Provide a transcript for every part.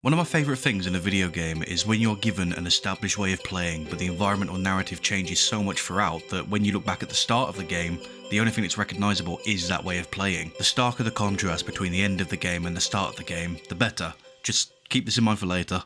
One of my favourite things in a video game is when you're given an established way of playing, but the environment or narrative changes so much throughout that when you look back at the start of the game, the only thing that's recognisable is that way of playing. The starker the contrast between the end of the game and the start of the game, the better. Just keep this in mind for later.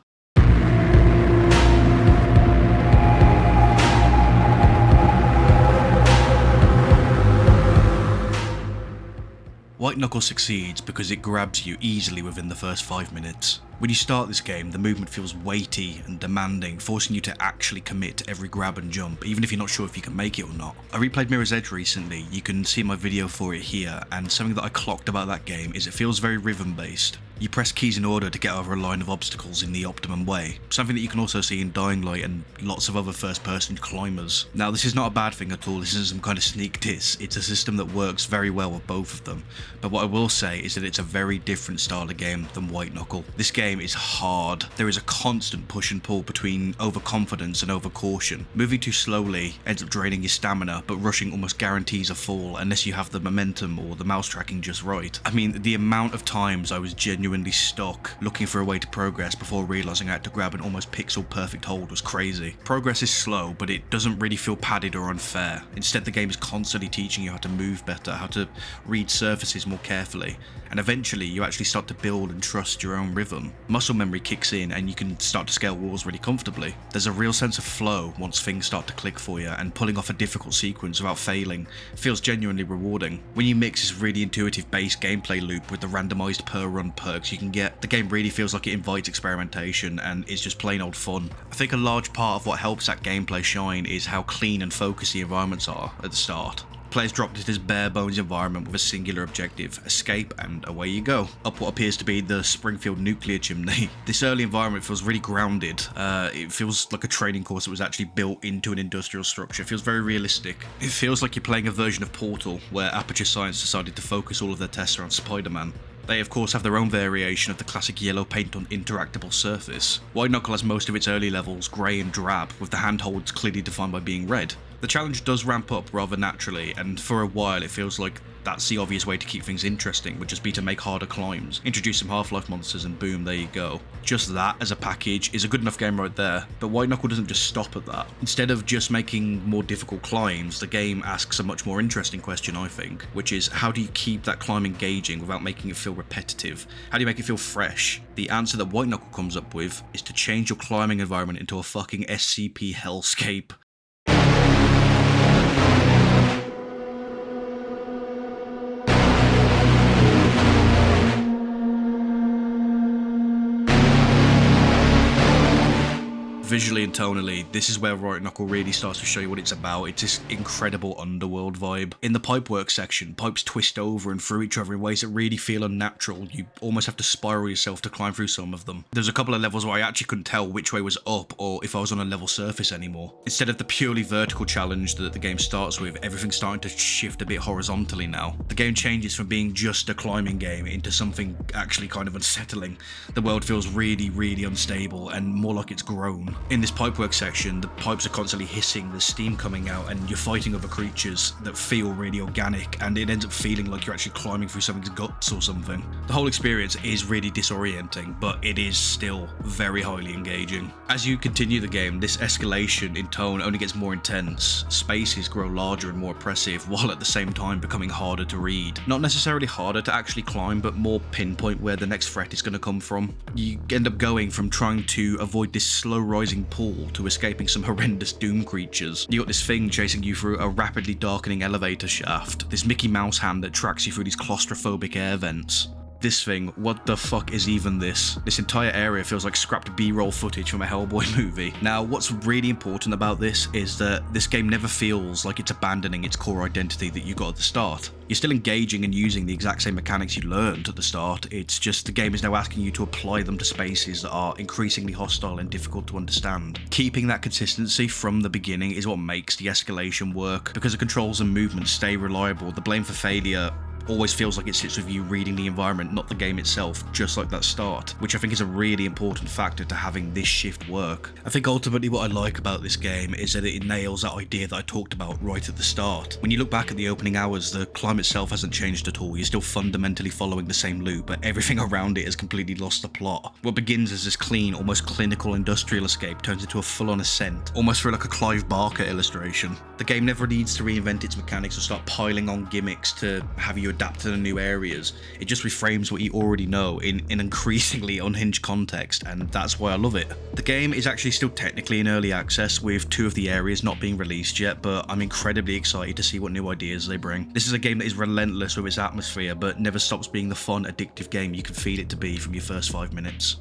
White Knuckle succeeds because it grabs you easily within the first 5 minutes. When you start this game, the movement feels weighty and demanding, forcing you to actually commit to every grab and jump, even if you're not sure if you can make it or not. I replayed Mirror's Edge recently, you can see my video for it here, and something that I clocked about that game is it feels very rhythm based. You press keys in order to get over a line of obstacles in the optimum way, something that you can also see in Dying Light and lots of other first person climbers. Now this is not a bad thing at all, this isn't some kind of sneak diss, it's a system that works very well with both of them, but what I will say is that it's a very different style of game than White Knuckle. This game is hard. There is a constant push and pull between overconfidence and overcaution. Moving too slowly ends up draining your stamina, but rushing almost guarantees a fall unless you have the momentum or the mouse tracking just right. I mean, the amount of times I was genuinely stuck looking for a way to progress before realising I had to grab an almost pixel perfect hold was crazy. Progress is slow, but it doesn't really feel padded or unfair. Instead, the game is constantly teaching you how to move better, how to read surfaces more carefully, and eventually you actually start to build and trust your own rhythm. Muscle memory kicks in and you can start to scale walls really comfortably. There's a real sense of flow once things start to click for you, and pulling off a difficult sequence without failing feels genuinely rewarding. When you mix this really intuitive base gameplay loop with the randomised per run perks you can get, the game really feels like it invites experimentation and is just plain old fun. I think a large part of what helps that gameplay shine is how clean and focused the environments are at the start. Players dropped into this bare bones environment with a singular objective: escape, and away you go, up what appears to be the Springfield nuclear chimney. This early environment feels really grounded. It feels like a training course that was actually built into an industrial structure. It feels very realistic. It feels like you're playing a version of Portal, where Aperture Science decided to focus all of their tests around Spider-Man. They of course have their own variation of the classic yellow paint on interactable surface. White Knuckle has most of its early levels grey and drab, with the handholds clearly defined by being red. The challenge does ramp up rather naturally, and for a while it feels like that's the obvious way to keep things interesting, would just be to make harder climbs, introduce some Half-Life monsters, and boom, there you go. Just that as a package is a good enough game right there, but White Knuckle doesn't just stop at that. Instead of just making more difficult climbs, the game asks a much more interesting question, I think, which is how do you keep that climb engaging without making it feel repetitive? How do you make it feel fresh? The answer that White Knuckle comes up with is to change your climbing environment into a fucking SCP hellscape. Visually and tonally, this is where White Knuckle really starts to show you what it's about. It's this incredible underworld vibe. In the pipework section, pipes twist over and through each other in ways that really feel unnatural. You almost have to spiral yourself to climb through some of them. There's a couple of levels where I actually couldn't tell which way was up or if I was on a level surface anymore. Instead of the purely vertical challenge that the game starts with, everything's starting to shift a bit horizontally now. The game changes from being just a climbing game into something actually kind of unsettling. The world feels really, really unstable and more like it's grown. In this pipework section, the pipes are constantly hissing, there's steam coming out, and you're fighting other creatures that feel really organic, and it ends up feeling like you're actually climbing through something's guts or something. The whole experience is really disorienting, but it is still very highly engaging. As you continue the game, this escalation in tone only gets more intense. Spaces grow larger and more oppressive, while at the same time becoming harder to read. Not necessarily harder to actually climb, but more pinpoint where the next threat is going to come from. You end up going from trying to avoid this slow rising pool to escaping some horrendous doom creatures. You got this thing chasing you through a rapidly darkening elevator shaft, this Mickey Mouse hand that tracks you through these claustrophobic air vents. This thing, what the fuck is even this? This entire area feels like scrapped B-roll footage from a Hellboy movie. Now, what's really important about this is that this game never feels like it's abandoning its core identity that you got at the start. You're still engaging and using the exact same mechanics you learned at the start, it's just the game is now asking you to apply them to spaces that are increasingly hostile and difficult to understand. Keeping that consistency from the beginning is what makes the escalation work. Because the controls and movements stay reliable, the blame for failure always feels like it sits with you reading the environment, not the game itself, just like that start, which I think is a really important factor to having this shift work. I think ultimately what I like about this game is that it nails that idea that I talked about right at the start. When you look back at the opening hours, the climate itself hasn't changed at all. You're still fundamentally following the same loop, but everything around it has completely lost the plot. What begins as this clean, almost clinical industrial escape turns into a full-on ascent, almost through like a Clive Barker illustration. The game never needs to reinvent its mechanics or start piling on gimmicks to have you adapt to the new areas. It just reframes what you already know in an increasingly unhinged context, and that's why I love it. The game is actually still technically in early access, with 2 of the areas not being released yet, but I'm incredibly excited to see what new ideas they bring. This is a game that is relentless with its atmosphere, but never stops being the fun, addictive game you can feel it to be from your first 5 minutes.